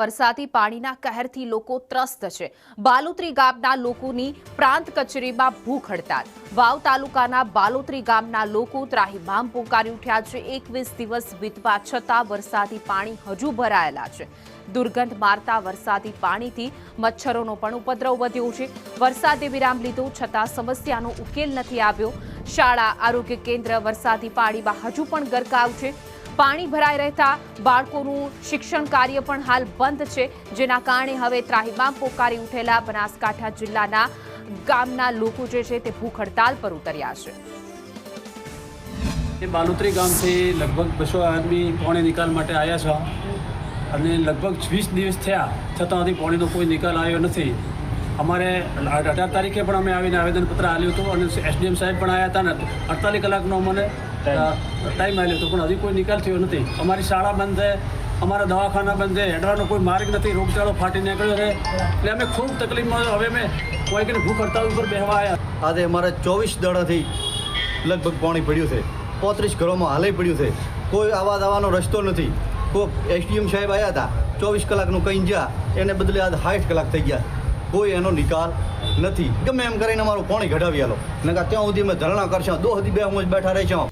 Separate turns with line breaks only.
વરસાદી પાણીના કહેરથી લોકો ત્રસ્ત છે। બાલોત્રી ગામના લોકોની પ્રાંત કચેરીમાં ભૂખ હડતાલ। વાવ તાલુકાના બાલોત્રી ગામના લોકો ત્રાહિમામ પોકારી ઉઠ્યા છે। 21 દિવસ વીતવા છતાં વરસાદી પાણી હજુ ભરાયેલા છે। દુર્ગંધ મારતા વરસાદી પાણીથી મચ્છરોનો પણ ઉપદ્રવ વધ્યો છે। વરસાદે વિરામ લીધો છતાં સમસ્યાનો ઉકેલ નથી આવ્યો। શાળા, આરોગ્ય કેન્દ્ર વરસાદી પાણીમાં હજુ પણ ગરકાવ છે। પાણી ભરાઈ રહેતા બાળકોનું શિક્ષણ કાર્ય પણ હાલ બંધ છે, જેના કારણે હવે ત્રાહિમામ પોકારી ઉઠેલા બનાસકાંઠા જિલ્લાના ગામના લોકો જે છે તે ભૂખ હડતાલ પર ઉતર્યા છે।
બાલોત્રી ગામથી લગભગ 200 આદમી પાણી નિકાલ માટે આવ્યા છે અને લગભગ 20 દિવસ થયા છતાં હજી પાણીનો કોઈ નિકાલ આવ્યો નથી। અમારે 18 તારીખે પણ અમે આવીને આવેદનપત્ર આપ્યું હતું અને એસડીએમ સાહેબ પણ આવ્યા હતા ને 48 કલાકનો અમને ટાઈમ આવ્યો હતો, પણ હજી કોઈ નિકાલ થયો નથી। અમારી શાળા બંધ છે, અમારા દવાખાના બંધ છે, હેડવાનો કોઈ માર્ગ નથી, રોગચાળો ફાટી નીકળ્યો છે, એટલે અમે ખૂબ તકલીફમાં। હવે અમે કોઈ કે ભૂખ હડતાલ ઉપર બેસવા આવ્યા।
આજે અમારે 24 દાડાથી લગભગ પાણી પડ્યું છે, 35 ઘરોમાં હાલે પડ્યું છે, કોઈ આવા જવાનો રસ્તો નથી। કોઈ એસડીએમ સાહેબ આવ્યા હતા, 24 કલાકનું કંઈ ગયા, એને બદલે આજ 60 કલાક થઈ ગયા, કોઈ એનો નિકાલ નથી। ગમે એમ કરીને અમારું પાણી ઘટાવી આલો, નકા ત્યાં સુધી અમે ધરણા કરશું, 2 સુધી 2 બેઠા રહીશું।